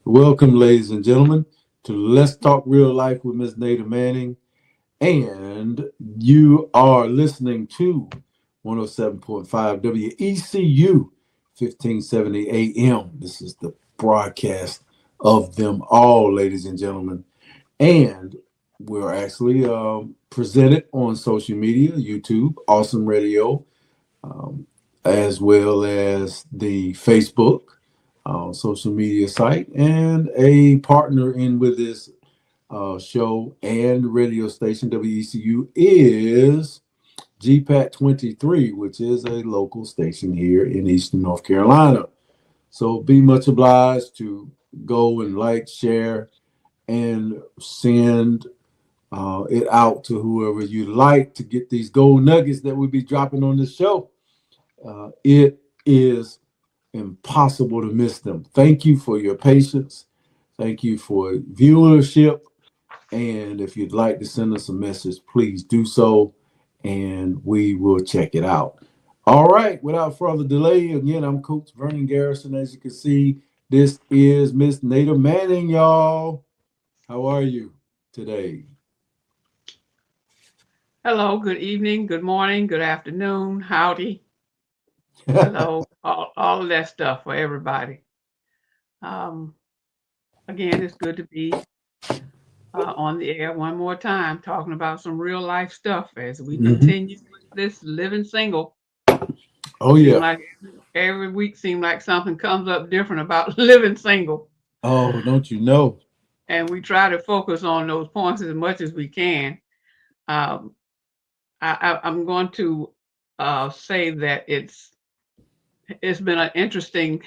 Welcome, ladies and gentlemen, to Let's Talk Real Life with Miss Nada Manning. And you are listening to 107.5 WECU, 1570 AM. This is the broadcast of them all, ladies and gentlemen. And we're actually presented on social media, YouTube, Awesome Radio, um, as well as the Facebook social media site, and a partner in with this show and radio station WECU is GPAT 23, which is a local station here in Eastern North Carolina. So be much obliged to go and like, share, and send it out to whoever you like to get these gold nuggets that we'll be dropping on this show. It is impossible to miss them. Thank you for your patience. Thank you for viewership. And if you'd like to send us a message, please do so, and we will check it out. All right, without further delay, again, I'm Coach Vernon Garrison. As you can see, this is Miss Nada Manning, y'all. How are you today? Hello, good evening, good morning, good afternoon, howdy, hello, all of that stuff for everybody. Um, Again, it's good to be on the air one more time, talking about some real life stuff as we Mhm. continue with this living single. Oh, Seem yeah. like every week seem like something comes up different about living single, Oh, don't you know? and we try to focus on those points as much as we can. Um, I'm going to say that it's been an interesting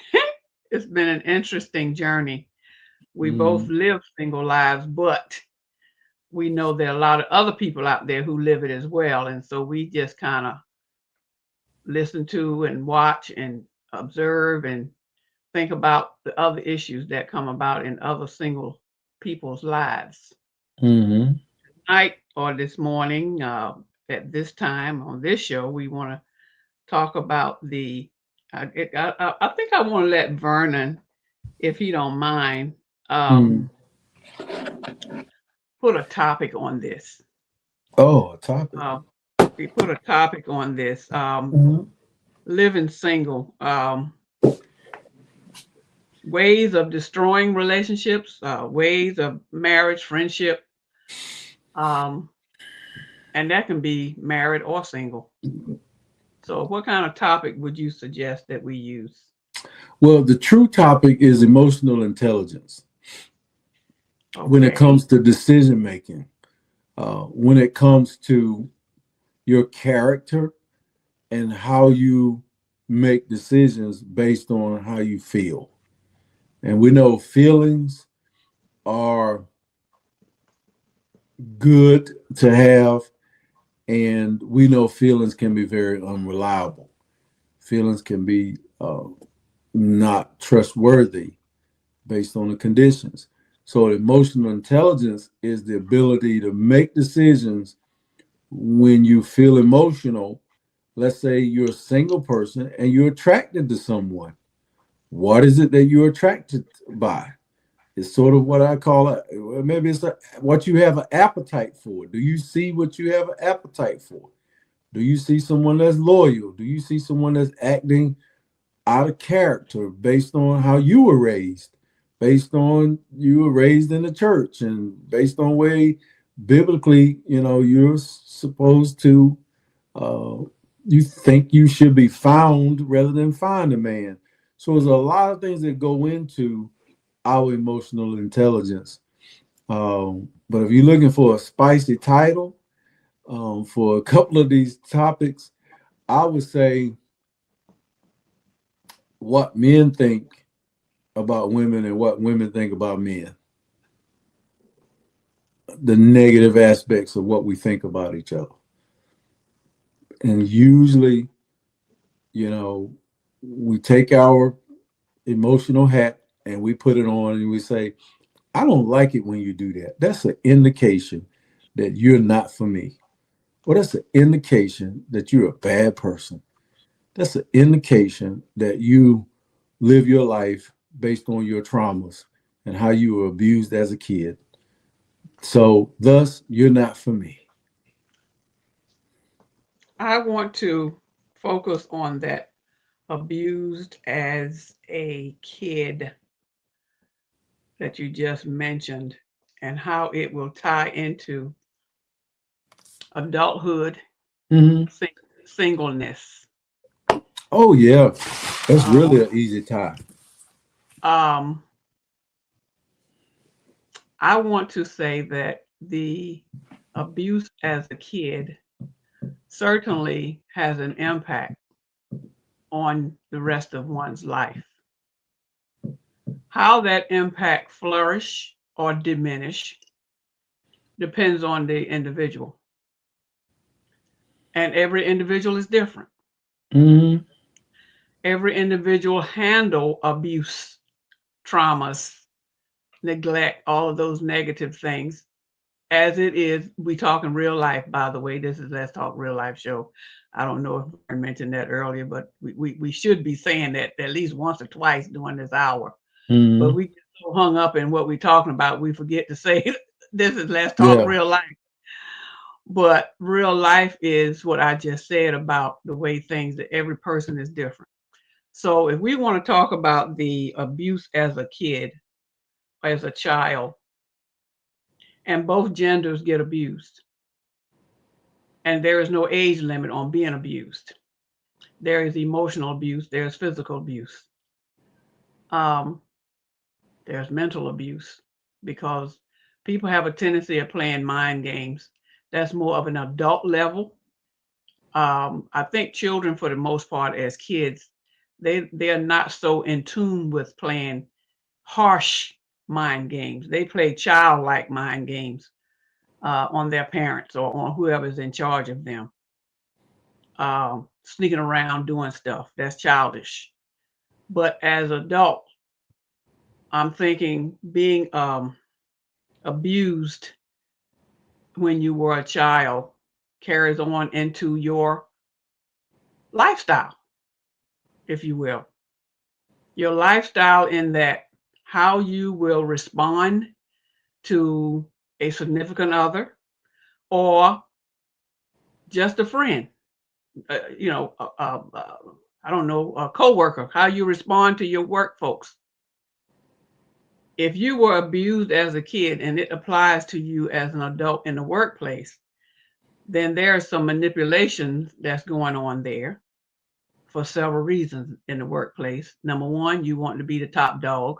it's been an interesting journey. We both Mm, live single lives, but we know there are a lot of other people out there who live it as well. And so we just kind of listen to and watch and observe and think about the other issues that come about in other single people's lives. hmm Tonight or this morning, at this time on this show, we want to talk about I think I want to let Vernon, if he don't mind, um, mm. put a topic on this. Oh, a topic. Uh, we put a topic on this. Mhm. Living single, ways of destroying relationships, ways of marriage, friendship, um, and that can be married or single. So, what kind of topic would you suggest that we use? Well, the true topic is emotional intelligence when it Okay. comes to decision making, when it comes to your character and how you make decisions based on how you feel. And we know feelings are good to have, and we know feelings can be very unreliable. Feelings can be not trustworthy based on the conditions. So, emotional intelligence is the ability to make decisions when you feel emotional. Let's say you're a single person and you're attracted to someone. What is it that you're attracted by? It's sort of what I call it. Maybe it's what you have an appetite for. Do you see what you have an appetite for? Do you see someone that's loyal? Do you see someone that's acting out of character based on how you were raised, based on you were raised in the church, and based on way biblically, you're supposed to, uh, you think you should be found rather than find a man. So there's a lot of things that go into our emotional intelligence. But if you're looking for a spicy title for a couple of these topics, I would say what men think about women and what women think about men, the negative aspects of what we think about each other. And usually, you know, we take our emotional hat and we put it on and we say, I don't like it when you do that. That's an indication that you're not for me. Or that's an indication that you're a bad person. That's an indication that you live your life based on your traumas and how you were abused as a kid. So, thus, you're not for me. I want to focus on that abused as a kid that you just mentioned and how it will tie into adulthood, Hmm. sing- singleness. Oh, yeah. That's Um, really an easy tie. um, I want to say that the abuse as a kid certainly has an impact on the rest of one's life. How that impact flourish or diminish depends on the individual, and every individual is different. Hmm. Every individual handle abuse, traumas, neglect, all of those negative things as it is. We talk in real life, by the way. This is Let's Talk Real Life show. I don't know if I mentioned that earlier, but we should be saying that at least once or twice during this hour. But Hmm. we get so hung up in what we're talking about, we forget to say this is Let's Talk Yeah. Real Life. But real life is what I just said about the way things that every person is different. So if we want to talk about the abuse as a kid, as a child, and both genders get abused, and there is no age limit on being abused. There is emotional abuse, there's physical abuse, um, there's mental abuse, because people have a tendency of playing mind games. That's more of an adult level. I think children, for the most part, as kids, they are not so in tune with playing harsh mind games. They play childlike mind games on their parents or on whoever's in charge of them, sneaking around doing stuff. That's childish. But as adult, I'm thinking being abused when you were a child carries on into your lifestyle, if you will. Your lifestyle, in that how you will respond to a significant other or just a friend, uh, you know, uh, uh, uh, I don't know, a coworker, how you respond to your work folks. If you were abused as a kid and it applies to you as an adult in the workplace, then there's some manipulation that's going on there for several reasons in the workplace. Number one, you want to be the top dog.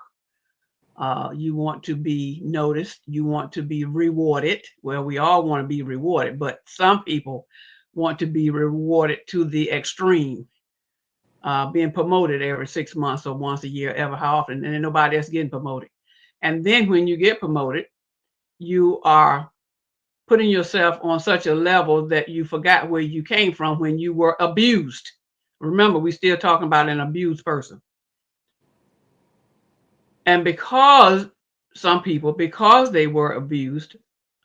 You want to be noticed. You want to be rewarded. Well, we all want to be rewarded, but some people want to be rewarded to the extreme, being promoted every 6 months or once a year, ever how often, and then nobody else getting promoted. And then when you get promoted, you are putting yourself on such a level that you forgot where you came from when you were abused. Remember, we're still talking about an abused person. And because some people, because they were abused,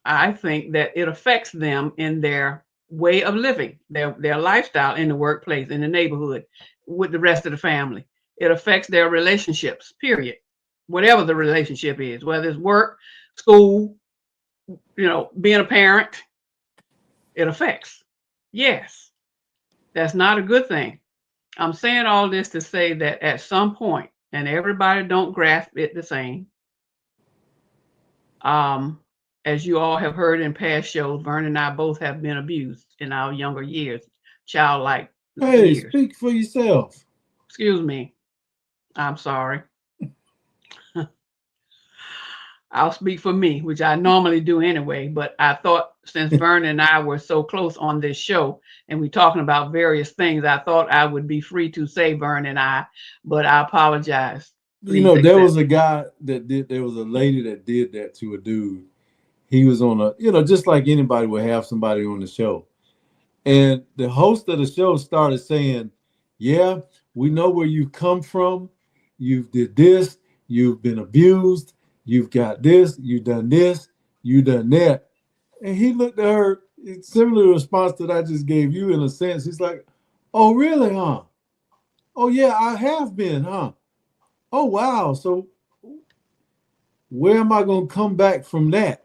I think that it affects them in their way of living, their lifestyle in the workplace, in the neighborhood, with the rest of the family. It affects their relationships, period. Whatever the relationship is, whether it's work, school, being a parent, it affects. Yes, that's not a good thing. I'm saying all this to say that at some point, and everybody don't grasp it the same, um, as you all have heard in past shows, Vernon and I both have been abused in our younger years, childlike Hey, years. speak for yourself. Excuse me. I'm sorry. I'll speak for me, which I normally do anyway. But I thought since Vernon and I were so close on this show and we're talking about various things, I thought I would be free to say Vernon and I, but I apologize. Please There accept. was a guy that did, there was a lady that did that to a dude. He was on just like anybody would have somebody on the show. And the host of the show started saying, "Yeah, we know where you come from. You've did this. You've been abused. You've got this. You've done this. You done that." And he looked at her, similar response that I just gave you in a sense. He's like, "Oh, really, huh? Oh, yeah, I have been, huh? Oh, wow. So Where am I going to come back from that?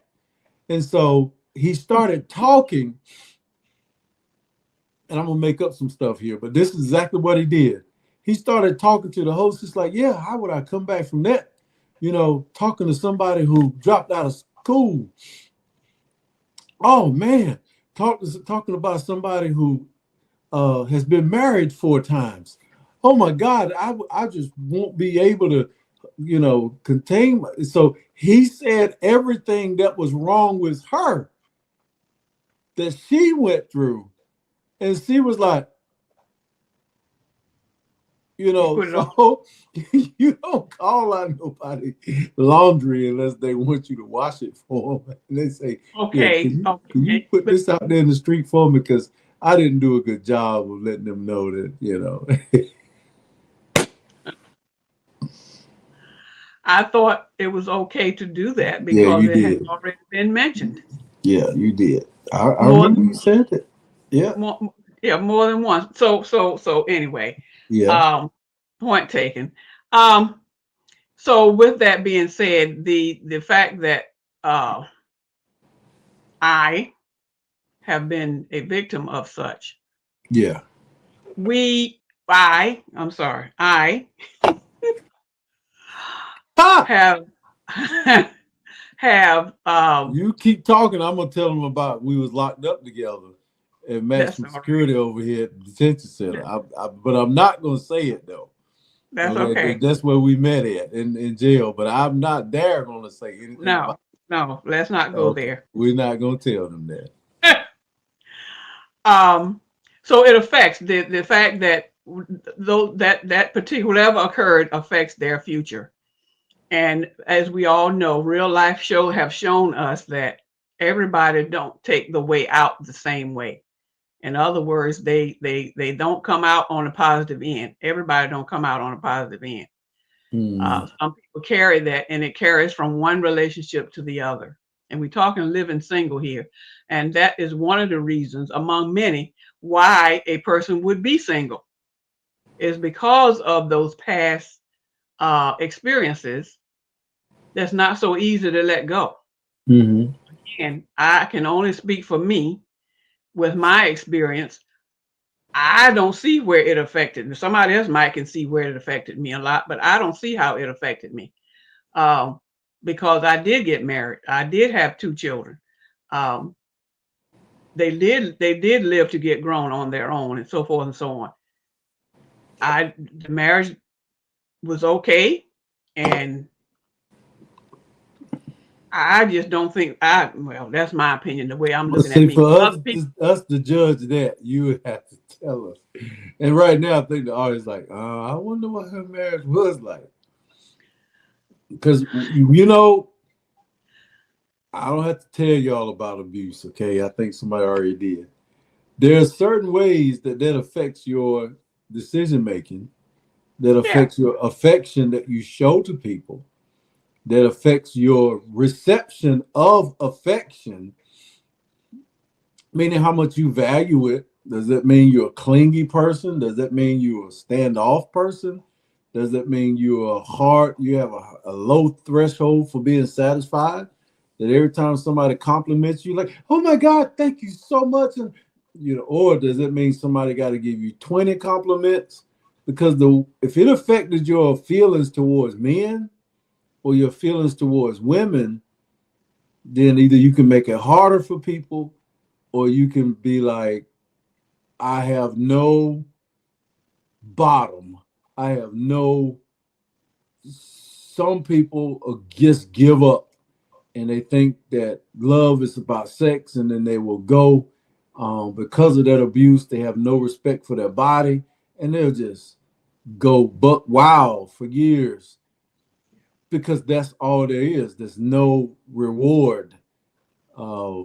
And so he started talking, and I'm going to make up some stuff here, but this is exactly what he did. He started talking to the host. It's like, yeah, how would I come back from that? Talking to somebody who dropped out of school. Oh man, talking about somebody who has been married 4 times. Oh my God, I just won't be able to, contain. So he said everything that was wrong with her that she went through, and she was like, He put it on. so you don't call out nobody laundry unless they want you to wash it for them. And they say, yeah, Okay, can you okay. put But this out there in the street for me? Because I didn't do a good job of letting them know that. I thought it was okay to do that Yeah, because you it had did. already been mentioned Yeah, you did. I more, remember you said that. Yeah, more, yeah, more than once. So anyway, yeah, um, point taken. Um, so with that being said, the fact that uh, I have been a victim of such, yeah. I'm sorry, I Ha! have have You keep talking. I'm gonna tell them about we was locked up together at that's maximum all security over here at the detention center. right. But I'm not gonna say it though. That's Okay, okay. that's where we met at in jail. But I'm not there gonna say anything about. No, no, let's not go Okay, there. we're not gonna tell them that. um, so it affects the fact that though that particular whatever occurred affects their future. And as we all know, real life have shown us that everybody don't take the way out the same way. In other words, they don't come out on a positive end. Everybody don't come out on a positive end. Mm, Some people carry that, and it carries from one relationship to the other. And we're talking living single here, and that is one of the reasons, among many, why a person would be single, is because of those past experiences. That's not so easy to let go. hmm And I can only speak for me with my experience. I don't see where it affected me. Somebody else might can see where it affected me a lot, but I don't see how it affected me. Um, because I did get married. I did have 2 children. Um, they did live to get grown on their own and so forth and so on. The marriage was okay, and I just don't think well, that's my opinion, the way I'm But looking at see, me. for But us, other people, us to judge that, you would have to tell us. And right now, I think the artist like, I wonder what her marriage was like. Because I don't have to tell y'all about abuse. Okay, I think somebody already did. There are certain ways that affects your decision making, that yeah, affects your affection that you show to people, that affects your reception of affection, meaning how much you value it. Does that mean you're a clingy person? Does that mean you're a standoff person? Does that mean you have a low threshold for being satisfied? That every time somebody compliments you, like, oh my God, thank you so much. And or does it mean somebody got to give you 20 compliments? Because if it affected your feelings towards men or your feelings towards women, then either you can make it harder for people or you can be like, I have no bottom. I have no. Some people just give up and they think that love is about sex, and then they will go because of that abuse. They have no respect for their body, and they'll just go buck wild for years because that's all there is. There's no reward uh,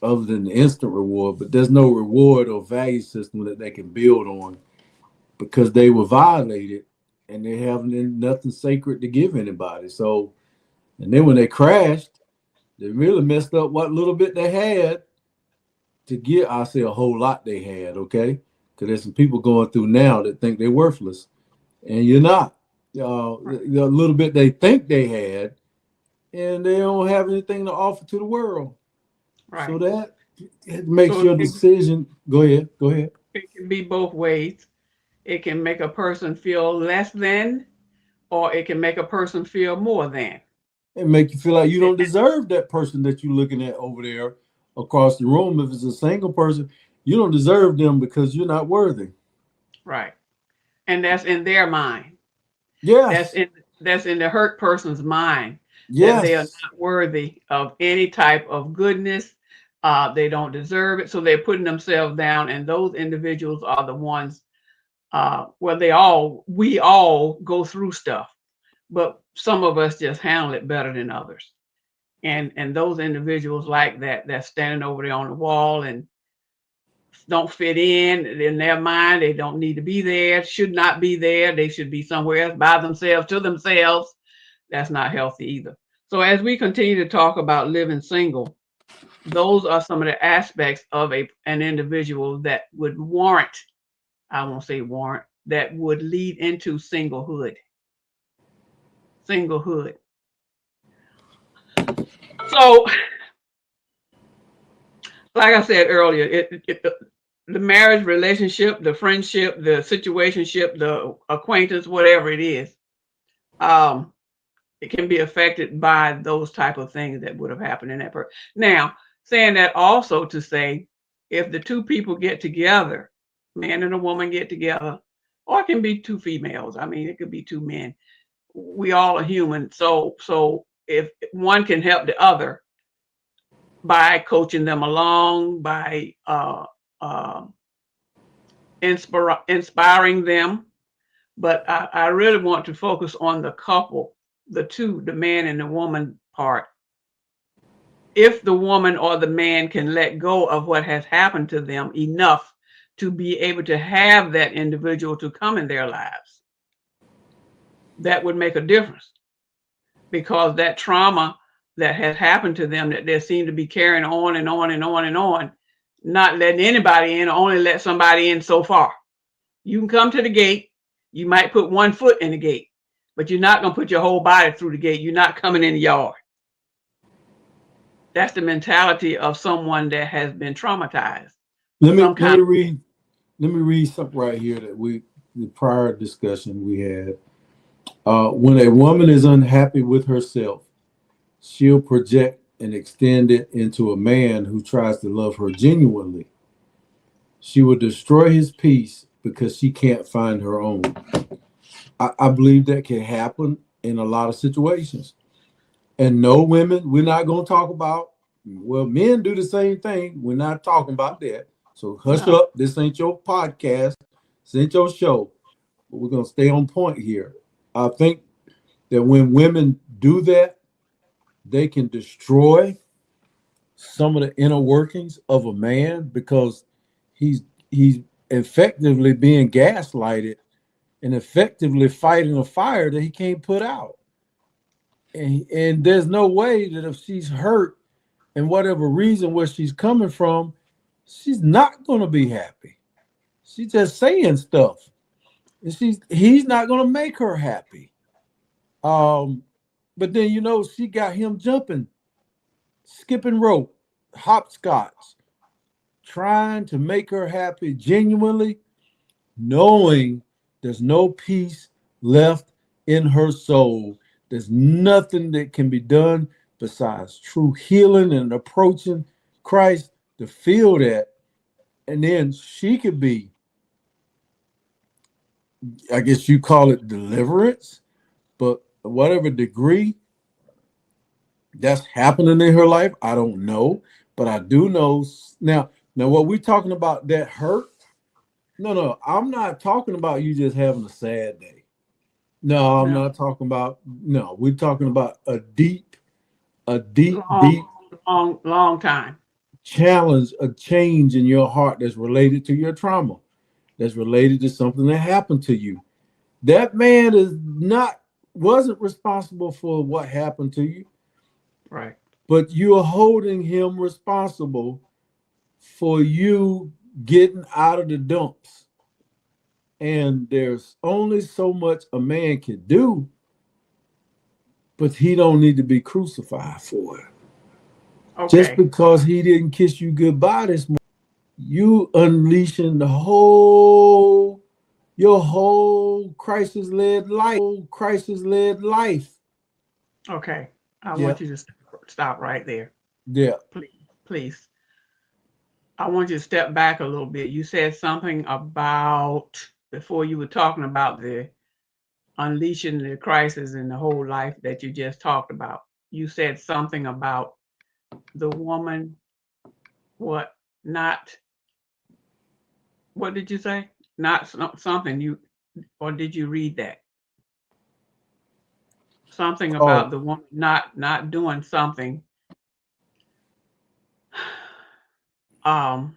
other than the instant reward, but there's no reward or value system that they can build on because they were violated and they have nothing sacred to give anybody. So, and then when they crashed, they really messed up what little bit they had to get. I say a whole lot they had, okay? Because there's some people going through now that think they're worthless, and you're not. The little bit they think they had, and they don't have anything to offer to the world. So Right. that it makes So your decision. Go ahead. Go ahead. it can be both ways. It can make a person feel less than, or it can make a person feel more than. It make you feel like you Eh, don't deserve that person that you're looking at over there across the room. If it's a single person, you don't deserve them because you're not worthy. right. And that's in their mind. That's Yes. in that's in the hurt person's mind, that they are Yes. not worthy of any type of goodness. They don't deserve it, so they're putting themselves down. And those individuals are the ones. Well, we all go through stuff, but some of us just handle it better than others. And those individuals like that, that's standing over there on the wall and don't fit in their mind. They don't need to be there, should not be there. They should be somewhere else by themselves, to themselves. That's not healthy either. So as we continue to talk about living single, those are some of the aspects of an individual that would warrant, I won't say warrant, that would lead into singlehood. Singlehood. So, like I said earlier, the marriage relationship, the friendship, the situationship, the acquaintance, whatever it is, um, it can be affected by those type of things that would have happened in that person. Now, saying that also to say, if the two people get together, man and a woman get together, or it can be two females. I mean, it could be two men. We all are human. So if one can help the other by coaching them along, by uh, inspiring them. But I really want to focus on the couple, the two, the man and the woman part. If the woman or the man can let go of what has happened to them enough to be able to have that individual to come in their lives, that would make a difference, because that trauma that has happened to them, that they seem to be carrying on and on and on and on, not letting anybody in, or only let somebody in so far. You can come to the gate. You might put one foot in the gate, but you're not going to put your whole body through the gate. You're not coming in the yard. That's the mentality of someone that has been traumatized. Let me Some let kind me of, read let me read something right here that we the prior discussion we had. When a woman is unhappy with herself, she'll project and extend it into a man who tries to love her genuinely. She will destroy his peace because she can't find her own. I believe that can happen in a lot of situations. And no, women, we're not going to talk about, well, men do the same thing. We're not talking about that. So hush no, up. This ain't your podcast. This ain't your show. But we're going to stay on point here. I think that when women do that, they can destroy some of the inner workings of a man because he's effectively being gaslighted and effectively fighting a fire that he can't put out. And there's no way that if she's hurt and whatever reason where she's coming from, she's not going to be happy. She's just saying stuff, and he's not going to make her happy. Um, but then she got him jumping, skipping rope, hopscotch, trying to make her happy genuinely, knowing there's no peace left in her soul. There's nothing that can be done besides true healing and approaching Christ to feel that. And then she could be, I guess you call it deliverance, but whatever degree that's happening in her life, I don't know. But I do know now what we're talking about, that hurt. No, I'm not talking about you just having a sad day. No, I'm no, not talking about. No, we're talking about a deep long, long time. challenge, a change in your heart that's related to your trauma, that's related to something that happened to you. That man wasn't responsible for what happened to you, Right. but you're holding him responsible for you getting out of the dumps. And there's only so much a man can do, but he don't need to be crucified for it. Just Okay. because he didn't kiss you goodbye this morning, you unleashing the whole your whole crisis led life. Okay. I Yeah, want you to stop right there. yeah. Please. Please. I want you to step back a little bit. You said something about, before you were talking about the unleashing the crisis in the whole life that you just talked about. You said something about the woman, what, not, what did you say? Not something you, or did you read that? Something about Oh, the woman not doing something. Um,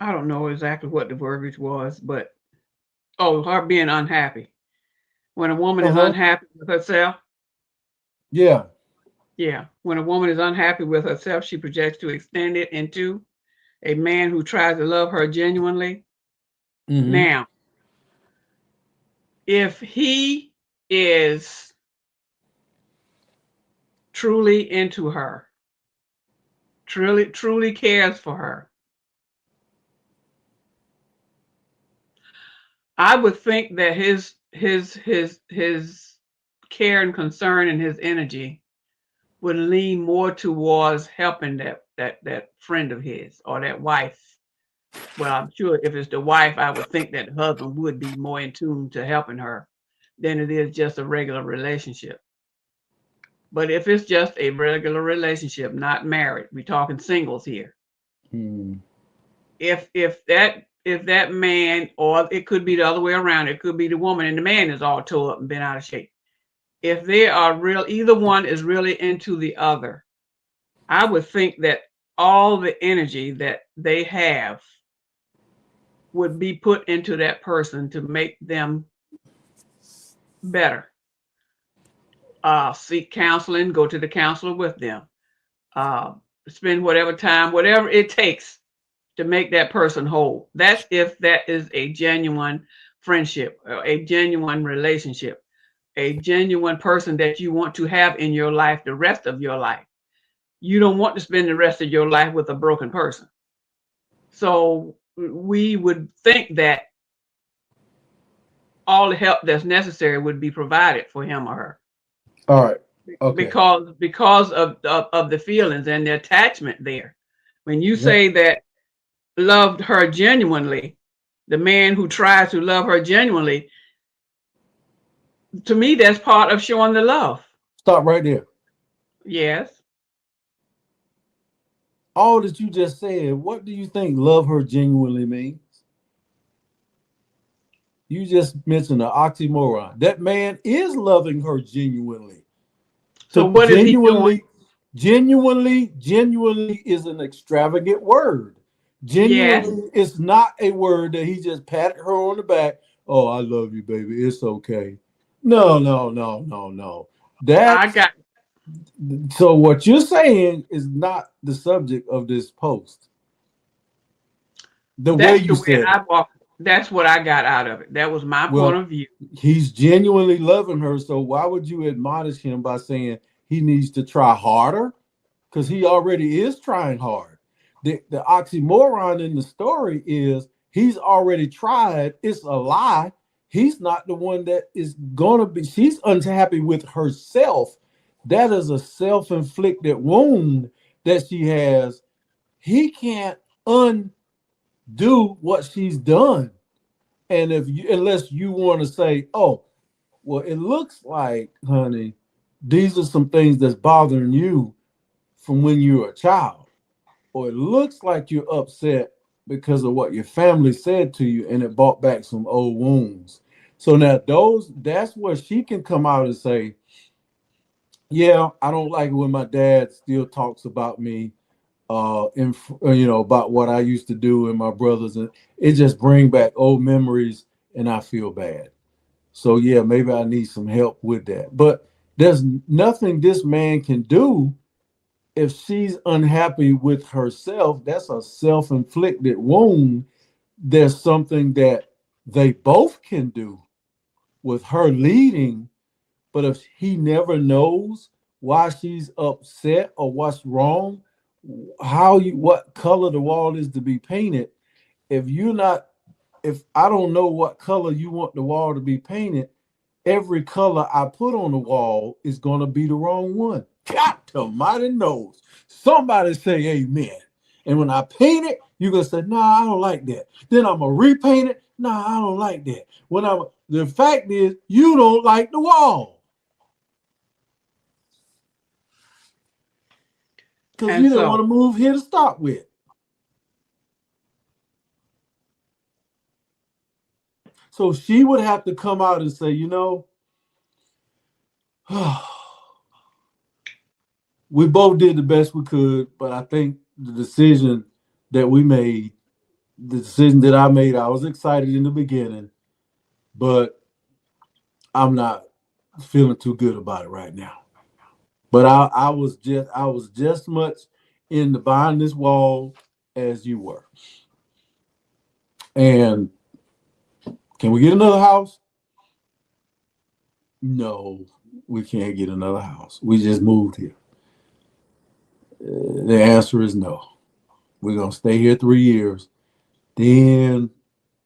I don't know exactly what the verbiage was, but oh, her being unhappy. When a woman is uh-huh. unhappy with herself, Yeah. yeah, when a woman is unhappy with herself, she projects to extend it into a man who tries to love her genuinely. Mm-hmm. Now, if he is truly into her, truly cares for her, I would think that his care and concern and his energy would lean more towards helping that friend of his or that wife. Well, I'm sure if it's the wife, I would think that the husband would be more in tune to helping her than it is just a regular relationship. But if it's just a regular relationship, not married, we're talking singles here. Mm-hmm. If that man, or it could be the other way around, it could be the woman and the man is all tore up and been out of shape. If they are real, either one is really into the other, I would think that all the energy that they have would be put into that person to make them better. Seek counseling, go to the counselor with them, uh, spend whatever time, whatever it takes to make that person whole. That's if that is a genuine friendship, a genuine relationship, a genuine person that you want to have in your life the rest of your life. You don't want to spend the rest of your life with a broken person. So we would think that all the help that's necessary would be provided for him or her All right. Okay. because of the feelings and the attachment there. When you Yeah. say that loved her genuinely, the man who tries to love her genuinely, to me, that's part of showing the love. Stop right there. Yes. All that you just said, what do you think love her genuinely means? You just mentioned an oxymoron. That man is loving her genuinely. So To what is he doing? genuinely is an extravagant word. Yes. Genuinely is not a word that he just patted her on the back. Oh, I love you, baby. It's okay. No, no, no, no, no. I That's got so what you're saying is not the subject of this post. The way that's you the way said I it. walk. That's what I got out of it. That was my point Well, of view. he's genuinely loving her. So why would you admonish him by saying he needs to try harder? Because he already is trying hard. The oxymoron in the story is he's already tried. It's a lie. He's not the one that is going to be. She's unhappy with herself. That is a self inflicted wound that she has. He can't undo what she's done. And if you, unless you want to say, oh, well, it looks like, honey, these are some things that's bothering you from when you were a child, or it looks like you're upset because of what your family said to you and it brought back some old wounds. So now that's where she can come out and say, yeah, I don't like it when my dad still talks about me about what I used to do and my brothers, and it just bring back old memories and I feel bad. So yeah, maybe I need some help with that. But there's nothing this man can do if she's unhappy with herself. That's a self-inflicted wound. There's something that they both can do, with her leading, but if he never knows why she's upset or what's wrong, what color the wall is to be painted, if you're not, if I don't know what color you want the wall to be painted, every color I put on the wall is going to be the wrong one. God almighty knows. Somebody say amen. And when I paint it, you're going to say, nah, I don't like that. Then I'm going to repaint it. Nah, I don't like that. The fact is, you don't like the wall. Because you didn't want to move here to start with. So she would have to come out and say, we both did the best we could, but I think the decision that we made, the decision that I made, I was excited in the beginning, but I'm not feeling too good about it right now. But I was just much in the behind this wall as you were. And can we get another house? No, we can't get another house. We just moved here. The answer is no. We're going to stay here 3 years. Then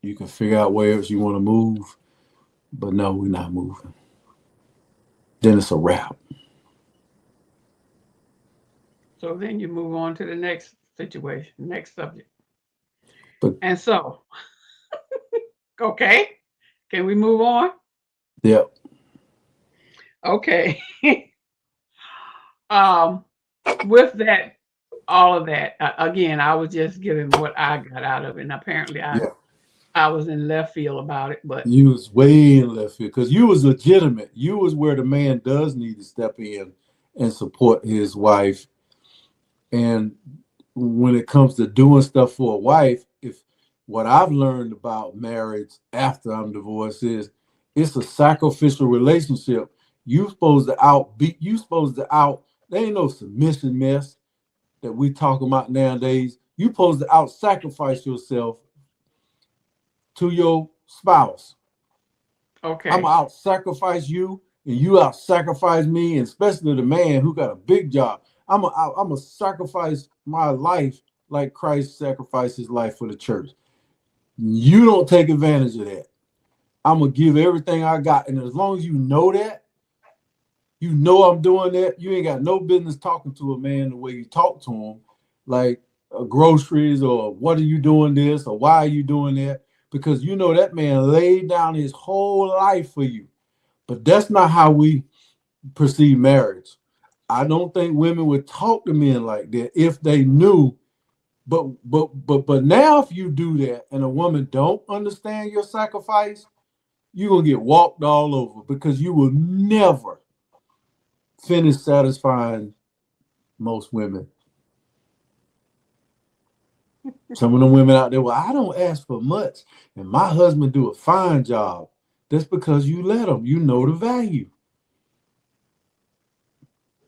you can figure out where else you want to move. But no, we're not moving. Then it's a wrap. So then you move on to the next situation, next subject. And so, okay, can we move on? Yep. Okay. With that, all of that, again, I was just giving what I got out of it. And apparently I was in left field about it, but you was way in left field because you was legitimate. You was where the man does need to step in and support his wife. And when it comes to doing stuff for a wife, if what I've learned about marriage after I'm divorced is it's a sacrificial relationship. There ain't no submission mess that we talk about nowadays. You supposed to out-sacrifice yourself to your spouse. okay. I'm going to out-sacrifice you, and you out-sacrifice me, and especially the man who got a big job. I'm going to sacrifice my life like Christ sacrificed his life for the church. You don't take advantage of that. I'm going to give everything I got, and as long as you know that, you know I'm doing that, you ain't got no business talking to a man the way you talk to him, like groceries or what are you doing this or why are you doing that? Because you know that man laid down his whole life for you. But that's not how we perceive marriage. I don't think women would talk to men like that if they knew. But now if you do that and a woman don't understand your sacrifice, you're going to get walked all over because you will never finish satisfying most women. Some of the women out there, well, I don't ask for much, and my husband do a fine job. That's because you let him. You know the value.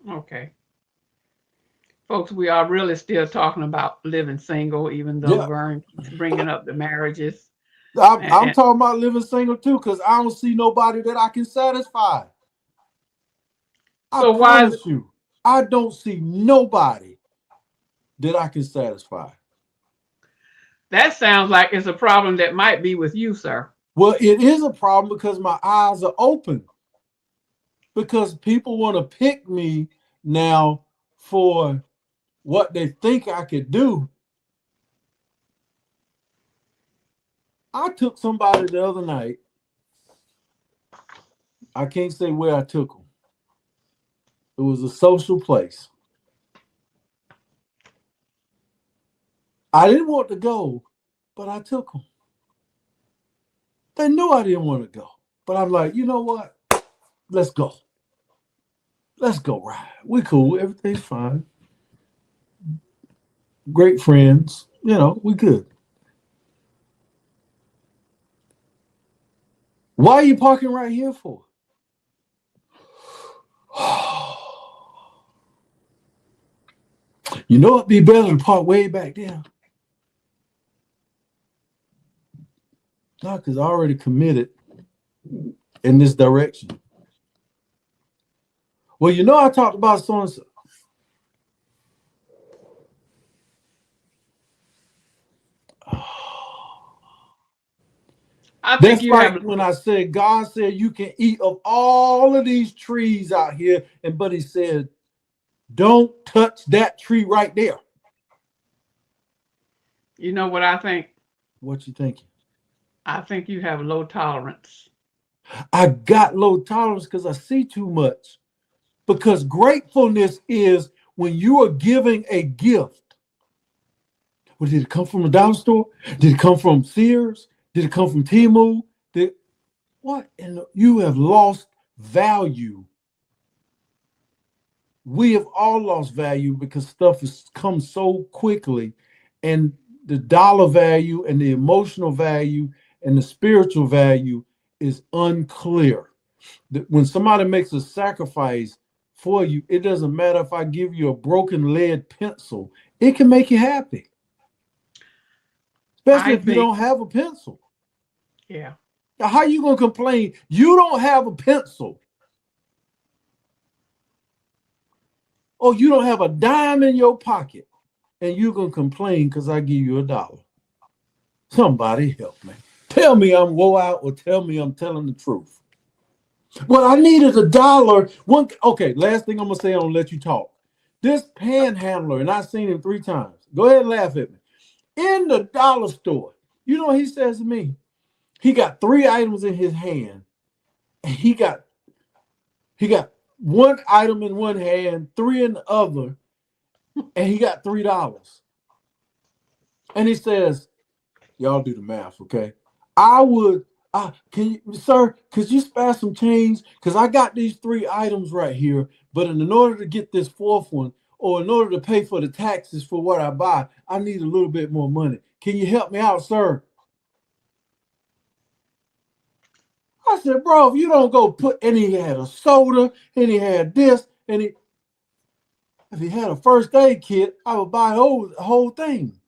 Okay. Folks, we are really still talking about living single, even though Vern keeps bringing up the marriages. I'm talking about living single too, because I don't see nobody that I can satisfy. I promise you, I don't see nobody that I can satisfy. That sounds like it's a problem that might be with you, sir. Well, it is a problem because my eyes are open. Because people want to pick me now for what they think I could do. I took somebody the other night. I can't say where I took them. It was a social place. I didn't want to go, but I took them. They knew I didn't want to go. But I'm like, you know what? Let's go. Let's go ride. We cool. Everything's fine. Great friends. We good. Why are you parking right here for? You know it'd be better to park way back there. No, because I already committed in this direction. Well, you know, I talked about so and so. I think That's you like have. when I said, God said you can eat of all of these trees out here. And but he said, don't touch that tree right there. You know what I think? What you thinking? I think you have low tolerance. I got low tolerance because I see too much. Because gratefulness is when you are giving a gift. Well, did it come from a dollar store? Did it come from Sears? Did it come from Temu? Did what? And you have lost value. We have all lost value because stuff has come so quickly, and the dollar value and the emotional value and the spiritual value is unclear. When somebody makes a sacrifice for you, it doesn't matter if I give you a broken lead pencil, it can make you happy, especially I if you think, don't have a pencil. yeah, Now, how you gonna complain you don't have a pencil or you don't have a dime in your pocket and you gonna complain because I give you $1? Somebody help me. Tell me I'm woe out or tell me I'm telling the truth. Well, I needed $1. One, okay, last thing I'm gonna say, I'm gonna let you talk. This panhandler, and I've seen him 3 times. Go ahead and laugh at me. In the dollar store, you know what he says to me? He got 3 items in his hand, and he got one item in one hand, three in the other, and he got $3. And he says, y'all do the math, okay? I would, can you, sir, could you spare some change? Because I got these 3 items right here, but in order to get this fourth one, or in order to pay for the taxes for what I buy, I need a little bit more money. Can you help me out, sir? I said, bro, if you don't go put, and he had a soda, and he had this, and if he had a first aid kit, I would buy the whole thing.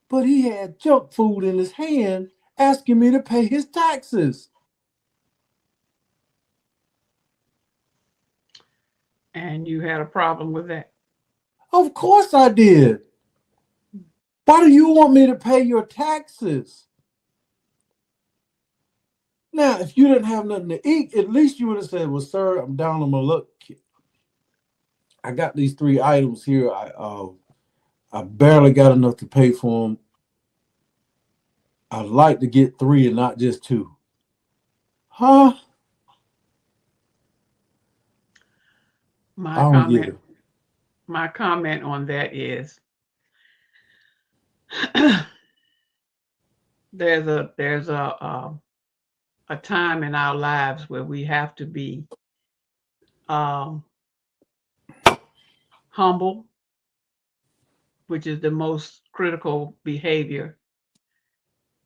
But he had junk food in his hand asking me to pay his taxes. and you had a problem with that. Of course I did. Why do you want me to pay your taxes? Now, if you didn't have nothing to eat, at least you would have said, well, sir, I'm down on my luck. I got these 3 items here. I barely got enough to pay for them. I'd like to get 3 and not just 2. Huh? I My don't get comment, it. my comment on that is there's a time in our lives where we have to be um, humble, which is the most critical behavior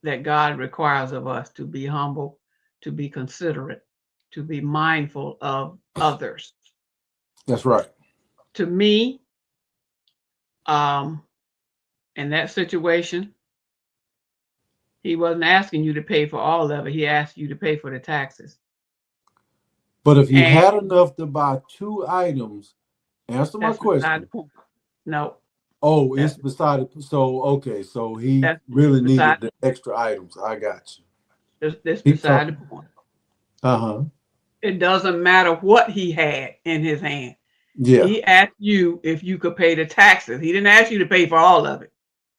that God requires of us, to be humble, to be considerate, to be mindful of others. That's right. To me, um, in that situation, he wasn't asking you to pay for all of it. He asked you to pay for the taxes. But if he And had enough to buy 2 items, answer my that's beside the question. point. No, Oh, it's that's beside it. So, okay. So he that's really beside needed the extra items. I got you. that's Keep beside the talking. point. Uh-huh. It doesn't matter what he had in his hand. Yeah. He asked you if you could pay the taxes. He didn't ask you to pay for all of it.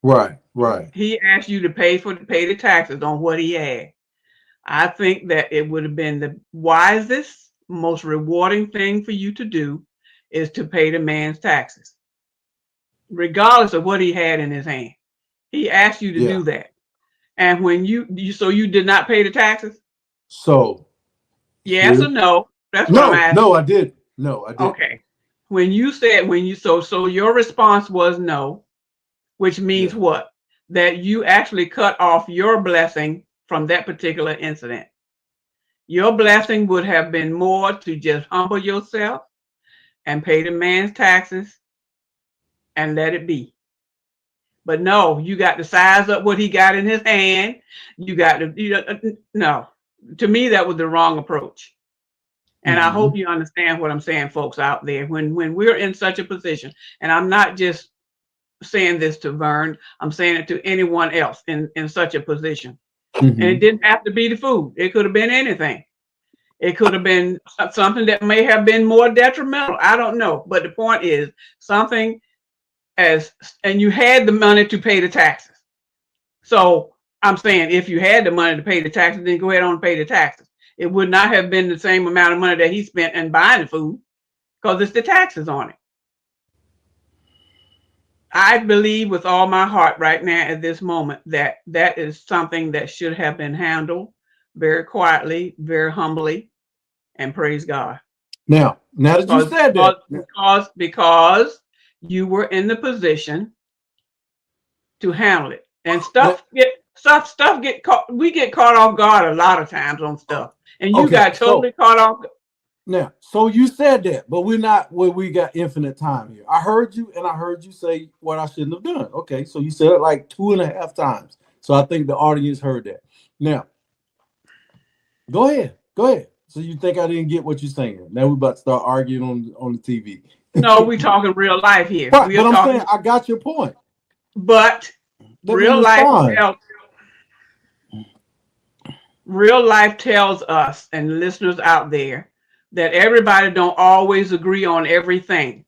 Right. Right. He asked you to pay the taxes on what he had. I think that it would have been the wisest, most rewarding thing for you to do is to pay the man's taxes, regardless of what he had in his hand. He asked you to Yeah. do that. And when you did not pay the taxes? So Yes or here. no? That's what I'm No, asking. no, I didn't. No, I didn't. Okay. So your response was no, which means Yeah. what? That you actually cut off your blessing from that particular incident. Your blessing would have been more to just humble yourself and pay the man's taxes and let it be. But no, you got to size up what he got in his hand. You got to, no. to me, that was the wrong approach. And I Mm-hmm. hope you understand what I'm saying, folks out there. When we're in such a position, and I'm not just saying this to Vern, I'm saying it to anyone else in such a position. And it Mm-hmm. didn't have to be the food. It could have been anything. It could have been something that may have been more detrimental. I don't know. But the point is something as, and you had the money to pay the taxes. So I'm saying if you had the money to pay the taxes, then go ahead on and pay the taxes. It would not have been the same amount of money that he spent in buying the food because it's the taxes on it. I believe with all my heart right now at this moment that that is something that should have been handled very quietly, very humbly, and praise God. Now that you Because said because that, because because you were in the position to handle it. And now, stuff get caught, we get caught off guard a lot of times on stuff. And you okay, got totally caught off. so you said that, but we're not where we got infinite time here. I heard you, and I heard you say what I shouldn't have done. Okay, so you said it like 2.5 times. So I think the audience heard that. Now, go ahead. So you think I didn't get what you're saying? Now we're about to start arguing on the TV. No, we talking real life here. Right, We are but I'm saying talking, I got your point. but Let me real life respond. tells real life tells us and listeners out there that everybody don't always agree on everything.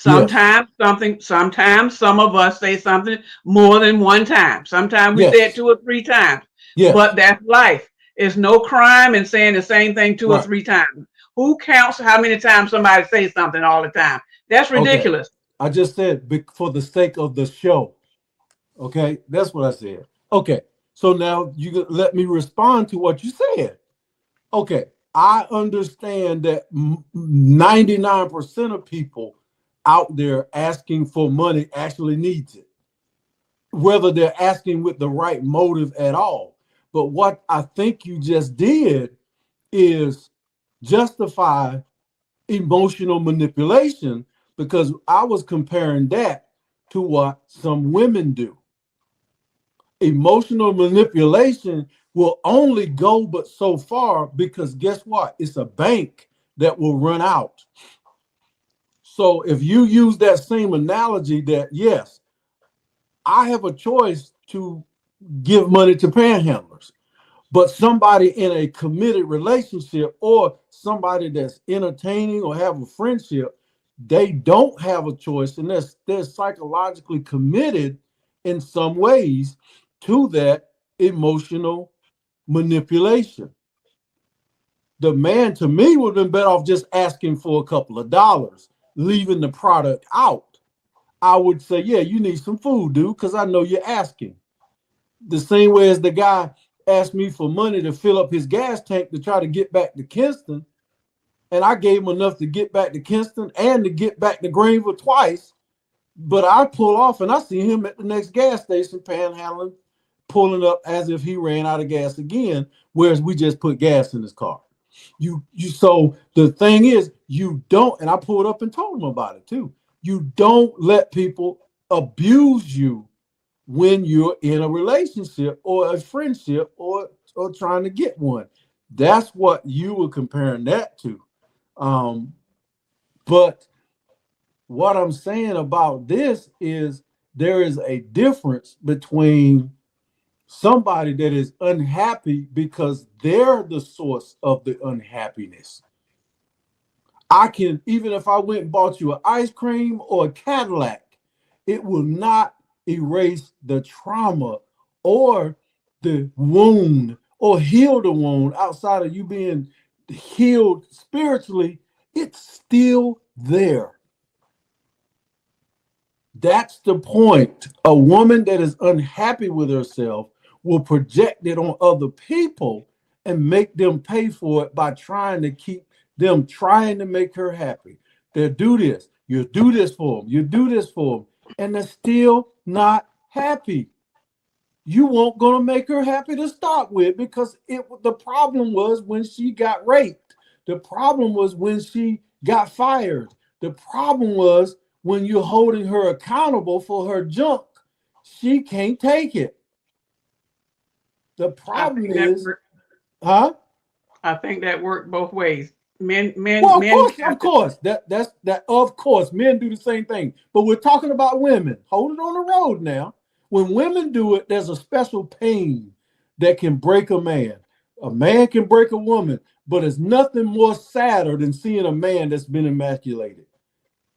Yes, Sometimes some of us say something more than one time. Sometimes we say it yes, 2 or 3 times. yes. But that's life. It's no crime in saying the same thing two or Right. three times. Who counts how many times somebody says something all the time? That's Okay. ridiculous. I just said for the sake of the show. Okay, that's what I said. Okay, so now you let me respond to what you said. Okay, I understand that 99% of people out there asking for money actually needs it, whether they're asking with the right motive at all. But what I think you just did is justify emotional manipulation because I was comparing that to what some women do. Emotional manipulation will only go but so far because guess what? It's a bank that will run out. So if you use that same analogy that yes, I have a choice to give money to panhandlers, but somebody in a committed relationship or somebody that's entertaining or have a friendship, they don't have a choice and they're psychologically committed in some ways to that emotional manipulation. The man to me would have been better off just asking for a couple of dollars, leaving the product out. I would say, yeah, you need some food, dude, because I know you're asking. The same way as the guy asked me for money to fill up his gas tank to try to get back to Kinston, and I gave him enough to get back to Kinston and to get back to Greenville twice. But I pull off and I see him at the next gas station panhandling, pulling up as if he ran out of gas again, whereas we just put gas in his car. You so the thing is, you don't, and I pulled up and told him about it too. You don't let people abuse you when you're in a relationship or a friendship or trying to get one. That's what you were comparing that to. Um, but what I'm saying about this is there is a difference between somebody that is unhappy because they're the source of the unhappiness. I can, even if I went and bought you an ice cream or a Cadillac, it will not erase the trauma or the wound or heal the wound outside of you being healed spiritually. It's still there. That's the point. A woman that is unhappy with herself will project it on other people and make them pay for it by trying to keep them trying to make her happy. They'll do this. You do this for them. You do this for them. And they're still not happy. You won't gonna make her happy to start with because the problem was when she got raped. The problem was when she got fired. The problem was when you're holding her accountable for her junk. She can't take it. The I problem think that is, huh? I think that worked both ways. Well, Men of have to. course, that. Of course, men do the same thing. But we're talking about women. Hold it on the road now. When women do it, there's a special pain that can break a man. A man can break a woman, but it's nothing more sadder than seeing a man that's been emasculated,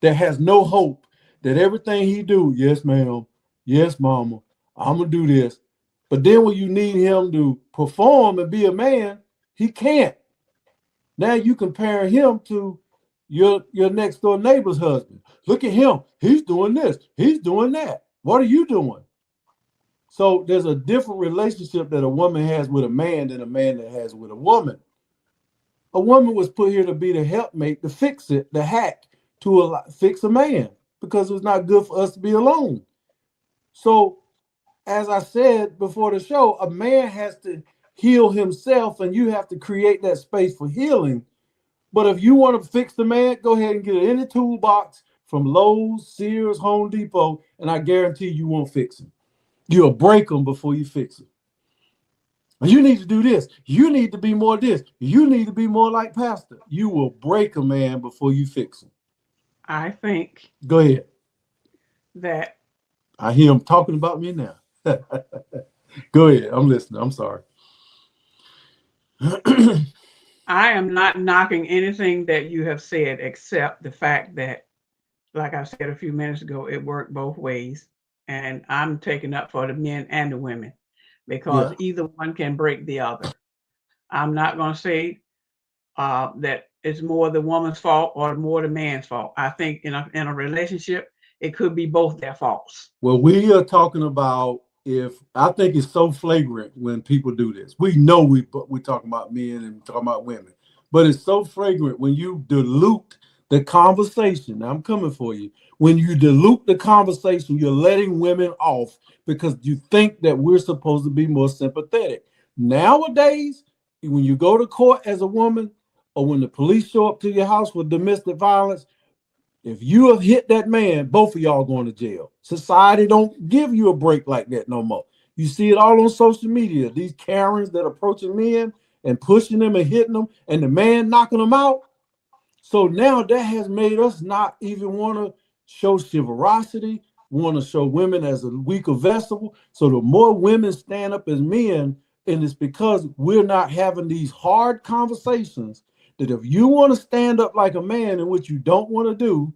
that has no hope, that everything he do, yes, ma'am, yes, mama, I'm gonna do this. But then when you need him to perform and be a man, he can't. Now you compare him to your next door neighbor's husband. Look at him. He's doing this. He's doing that. What are you doing? So there's a different relationship that a woman has with a man than a man that has with a woman. A woman was put here to be the helpmate, to fix it, the hack fix a man because it's not good for us to be alone. So, as I said before the show, a man has to heal himself, and you have to create that space for healing. But if you want to fix the man, go ahead and get any toolbox from Lowe's, Sears, Home Depot, and I guarantee you won't fix him. You'll break him before you fix him. You need to do this. You need to be more this. You need to be more like Pastor. You will break a man before you fix him. I think Go ahead. that I hear him talking about me now. Go ahead. I'm listening. I'm sorry. I am not knocking anything that you have said, except the fact that, like I said a few minutes ago, it worked both ways. And I'm taking up for the men and the women because Yeah. either one can break the other. I'm not going to say that it's more the woman's fault or more the man's fault. I think in a relationship, it could be both their faults. Well, we are talking about, if I think it's so flagrant when people do this. We know we're talking about men and talking about women, but it's so flagrant when you dilute the conversation. I'm coming for you. When you dilute the conversation, you're letting women off because you think that we're supposed to be more sympathetic. Nowadays, when you go to court as a woman, or when the police show up to your house with domestic violence, if you have hit that man, both of y'all going to jail. Society don't give you a break like that no more. You see it all on social media. These Karens that approaching men and pushing them and hitting them, and the man knocking them out. So now that has made us not even want to show chivalrosity, want to show women as a weaker vessel. So the more women stand up as men, and it's because we're not having these hard conversations, that if you want to stand up like a man in what you don't want to do,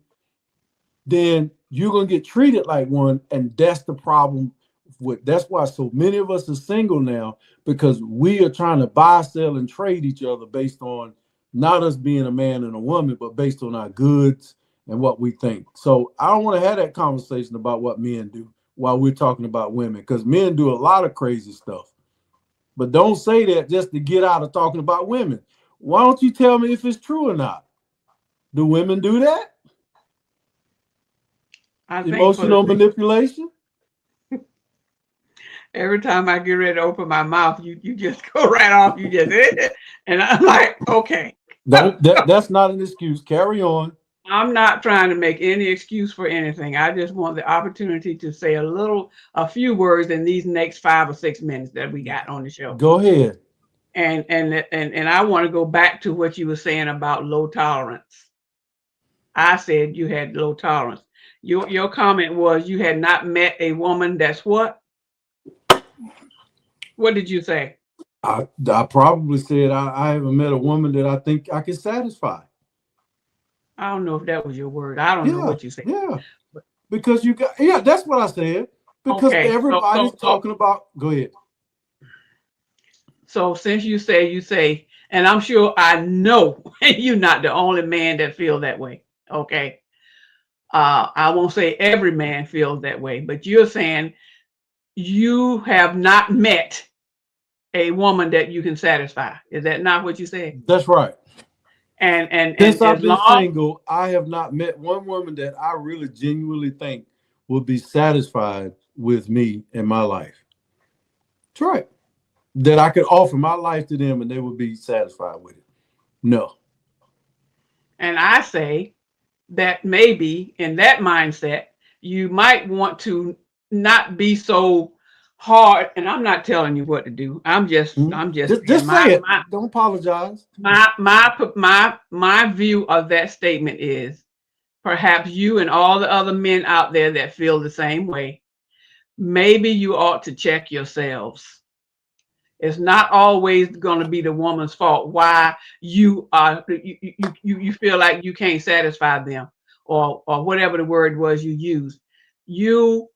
then you're gonna get treated like one, and that's the problem. That's why so many of us are single now, because we are trying to buy, sell, and trade each other based on not us being a man and a woman, but based on our goods and what we think. So I don't want to have that conversation about what men do while we're talking about women, because men do a lot of crazy stuff. But don't say that just to get out of talking about women. Why don't you tell me if it's true or not? Do women do that? I think for the Emotional manipulation? every time I get ready to open my mouth, you just go right off. You just and I'm like, okay. That's not an excuse. Carry on. I'm not trying to make any excuse for anything. I just want the opportunity to say a few words in these next 5 or 6 minutes that we got on the show. Go ahead. And I want to go back to what you were saying about low tolerance. I said you had low tolerance. Your comment was you had not met a woman that's what? What did you say? I probably said I haven't met a woman that I think I can satisfy. I don't know if that was your word. I don't know Yeah, what you said. yeah. Because you got, yeah, that's what I said. Because Okay, everybody's talking about, go ahead. so since you say, and I'm sure I know you're not the only man that feels that way. Okay. I won't say every man feels that way, but you're saying you have not met a woman that you can satisfy. Is that not what you said? That's right. And Since as I've been long single, I have not met one woman that I really genuinely think will be satisfied with me in my life. That's right. That I could offer my life to them and they would be satisfied with it. No. and I say that maybe in that mindset, you might want to not be so hard, and I'm not telling you what to do. Mhm. I'm just saying Just say it. Don't apologize. my view of that statement is perhaps you and all the other men out there that feel the same way, maybe you ought to check yourselves. It's not always going to be the woman's fault why you feel like you can't satisfy them, or whatever the word was you used. You,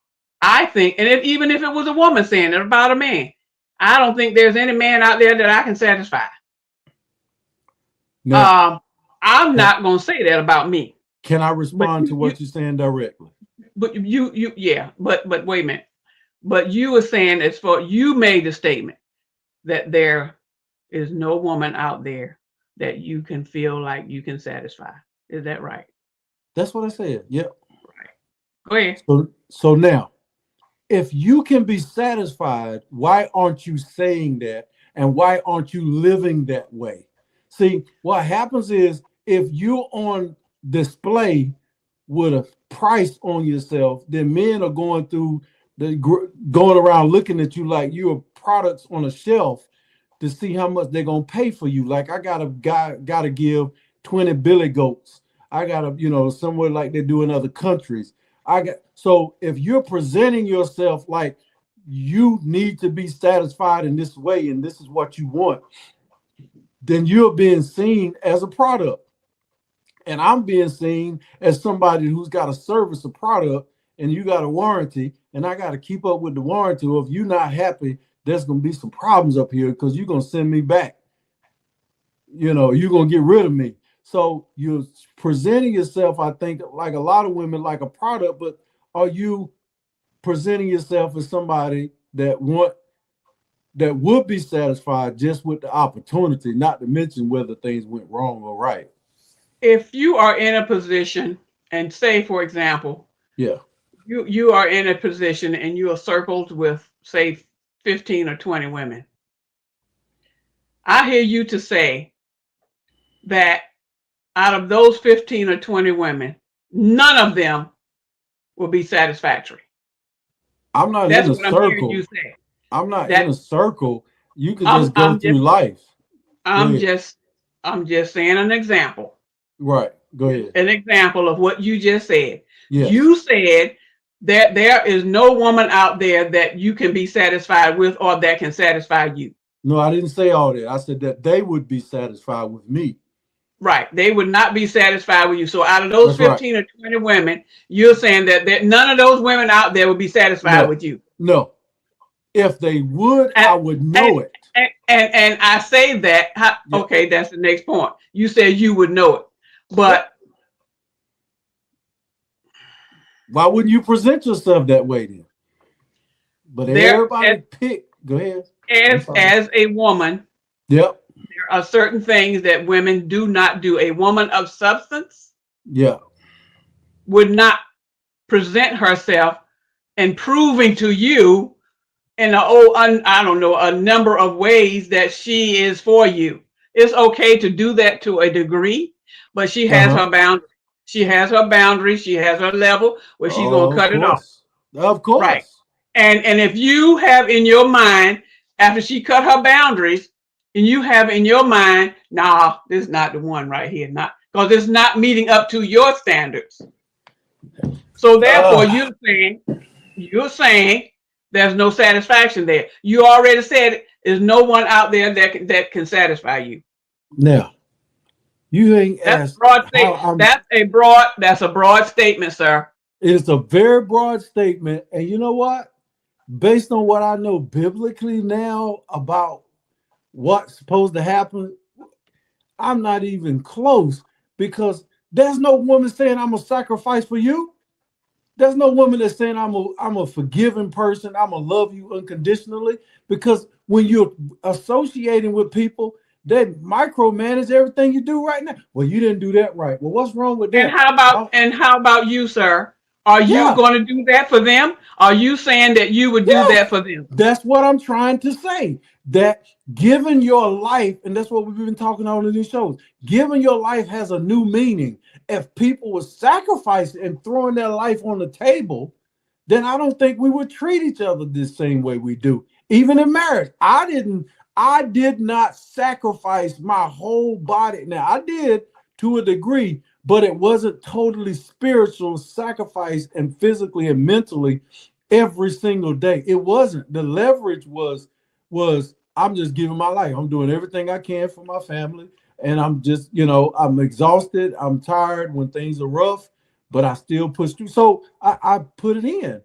I think, and even if it was a woman saying it about a man, I don't think there's any man out there that I can satisfy. Now, I'm can, not going to say that about me. can I But respond to what you're saying directly? yeah. But wait a minute. But you were saying, as for you made the statement that there is no woman out there that you can feel like you can satisfy. Is that right? That's what I said. Yep. Right. Go ahead. So now, if you can be satisfied, why aren't you saying that? And why aren't you living that way? See, what happens is if you're on display with a price on yourself, then men are going through going around looking at you like you're products on a shelf to see how much they're gonna pay for you. Like I gotta give 20 billy goats. I gotta, somewhere like they do in other countries. So if you're presenting yourself like you need to be satisfied in this way and this is what you want, then you're being seen as a product. And I'm being seen as somebody who's got to service a product and you got a warranty, and I got to keep up with the warranty. Or if you're not happy, there's going to be some problems up here because you're going to send me back. You're going to get rid of me. So you're presenting yourself, I think, like a lot of women, like a product, but are you presenting yourself as somebody that would be satisfied just with the opportunity, not to mention whether things went wrong or right? If you are in a position, and say, for example, Yeah. you are in a position and you are circled with, say, 15 or 20 women, I hear you to say that out of those 15 or 20 women, none of them will be satisfactory. I'm not in That's a what I'm hearing circle. you say. I'm not in That a circle. You could I'm just go I'm through just life. Go I'm ahead. just I'm just saying an example. Right. Go ahead. An example of what you just said. Yes. You said that there is no woman out there that you can be satisfied with or that can satisfy you. No, I didn't say all that. I said that they would be satisfied with me. Right. They would not be satisfied with you. So out of those That's right. 15 or 20 women, you're saying that none of those women out there would be satisfied No. with you. No. If they would, And I would and know it. and I say that, Yeah. okay, that's the next point. You said you would know it. Yeah. But Why wouldn't you present yourself that way then? But there, everybody pick. Go ahead. I'm sorry. as a woman, Yep. there are certain things that women do not do. A woman of substance Yeah. would not present herself and proving to you in I don't know, a number of ways that she is for you. It's okay to do that to a degree, but she Uh has huh. her boundaries. She has her boundaries. She has her level where she's gonna Of cut it off. course. Of Right. course. And if you have in your mind, after she cut her boundaries, and you have in your mind, nah, this is not the one right here, not because it's not meeting up to your standards. So therefore, Uh, you're saying there's no satisfaction there. You already said there's no one out there that can satisfy you. Now, you ain't That's a asked broad how state. I'm. That's a broad statement, sir. It's a very broad statement. And you know what? Based on what I know biblically now about what's supposed to happen, I'm not even close because there's no woman saying I'm a sacrifice for you. There's no woman that's saying I'm a forgiving person. I'm gonna love you unconditionally. Because when you're associating with people, they micromanage everything you do right now. Well, you didn't do that right. Well, what's wrong with And that? how about you, sir? Are you Yeah, going to do that for them? Are you saying that you would do yeah. that for them? That's what I'm trying to say. That giving your life, and that's what we've been talking on in these shows, giving your life has a new meaning. If people were sacrificing and throwing their life on the table, then I don't think we would treat each other the same way we do. Even in marriage, I did not sacrifice my whole body. Now I did to a degree, but it wasn't totally spiritual sacrifice and physically and mentally every single day. It wasn't. The leverage was I'm just giving my life. I'm doing everything I can for my family. And I'm just, I'm exhausted. I'm tired when things are rough, but I still push through. So I put it in.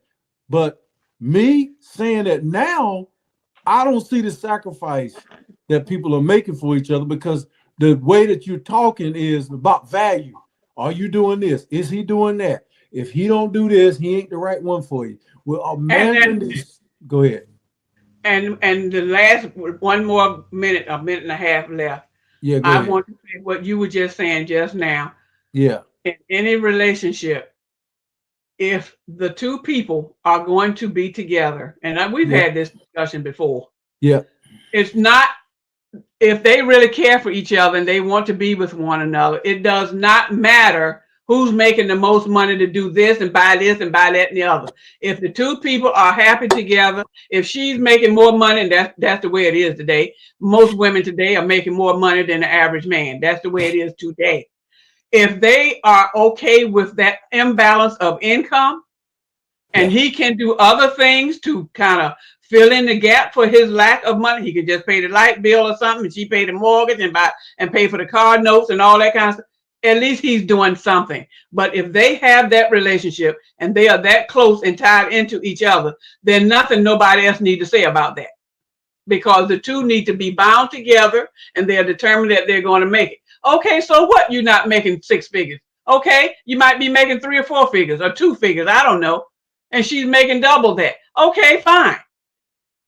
But me saying that now, I don't see the sacrifice that people are making for each other, because the way that you're talking is about value. Are you doing this? Is he doing that? If he don't do this, he ain't the right one for you. Well, imagine And this. Go ahead. and the last one more minute, a minute and a half left. Yeah, go I ahead. want to say what you were just saying just now. Yeah, In any relationship, if the two people are going to be together, and we've yeah, had this discussion before, yeah. it's not, if they really care for each other and they want to be with one another, it does not matter who's making the most money to do this and buy that and the other. If the two people are happy together, if she's making more money, and that's the way it is today. Most women today are making more money than the average man. That's the way it is today. If they are okay with that imbalance of income, Yeah. and he can do other things to kind of fill in the gap for his lack of money. He could just pay the light bill or something, and she pay the mortgage and pay for the car notes and all that kind of stuff. At least he's doing something. But if they have that relationship and they are that close and tied into each other, then nothing nobody else need to say about that, because the two need to be bound together and they're determined that they're going to make it. Okay, so what? You're not making six figures. Okay, you might be making 3 or 4 figures or 2 figures. I don't know. And she's making double that. Okay, fine.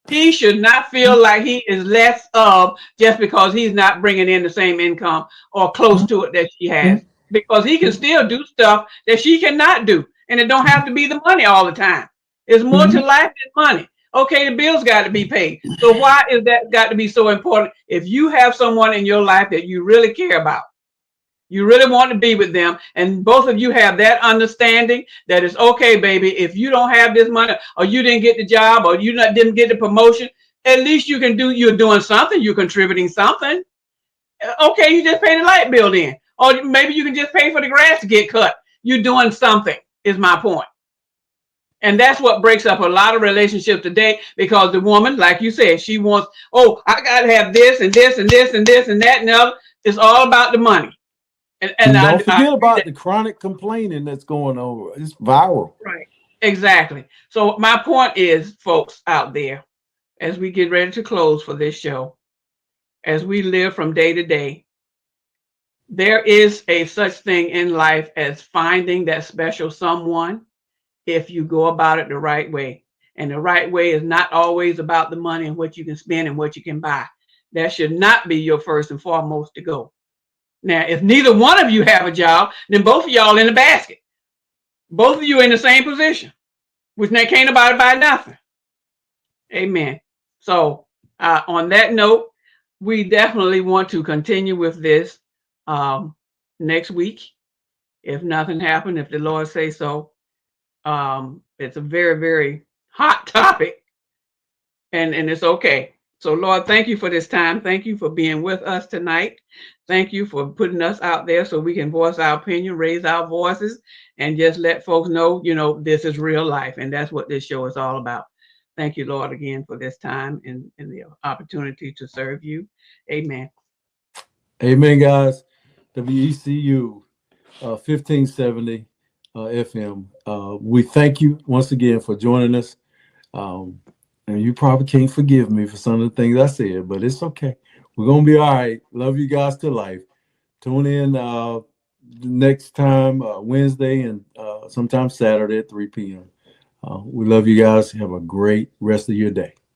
He should not feel like he is less of just because he's not bringing in the same income or close to it that she has, because he can still do stuff that she cannot do. And it don't have to be the money all the time. It's more to life than money. Okay, the bills got to be paid. So why is that got to be so important? If you have someone in your life that you really care about, you really want to be with them, and both of you have that understanding that it's okay, baby, if you don't have this money or you didn't get the job or didn't get the promotion, at least you're doing something, you're contributing something. Okay, you just pay the light bill then. Or maybe you can just pay for the grass to get cut. You're doing something, is my point. And that's what breaks up a lot of relationships today, because the woman, like you said, she wants, oh, I got to have this and this and this and this and that and the other. It's all about the money. And And don't I forget agree about that, the chronic complaining that's going on. It's viral. right. Exactly. So my point is, folks out there, as we get ready to close for this show, as we live from day to day, there is a such thing in life as finding that special someone if you go about it the right way. And the right way is not always about the money and what you can spend and what you can buy. That should not be your first and foremost to go. Now, if neither one of you have a job, then both of y'all in the basket. Both of you in the same position, which they can't nobody buy nothing. Amen. So on that note, we definitely want to continue with this next week. If nothing happened, if the Lord say so. It's a very, very hot topic, and it's okay. So Lord, thank you for this time. Thank you for being with us tonight. Thank you for putting us out there so we can voice our opinion, raise our voices, and just let folks know, this is real life. And that's what this show is all about. Thank you, Lord, again for this time and the opportunity to serve you. Amen. Amen, guys. WECU 1570 FM. We thank you once again for joining us. Um, and you probably can't forgive me for some of the things I said, but it's okay. We're going to be all right. Love you guys to life. Tune in next time, Wednesday, and sometime Saturday at 3 p.m. We love you guys. Have a great rest of your day.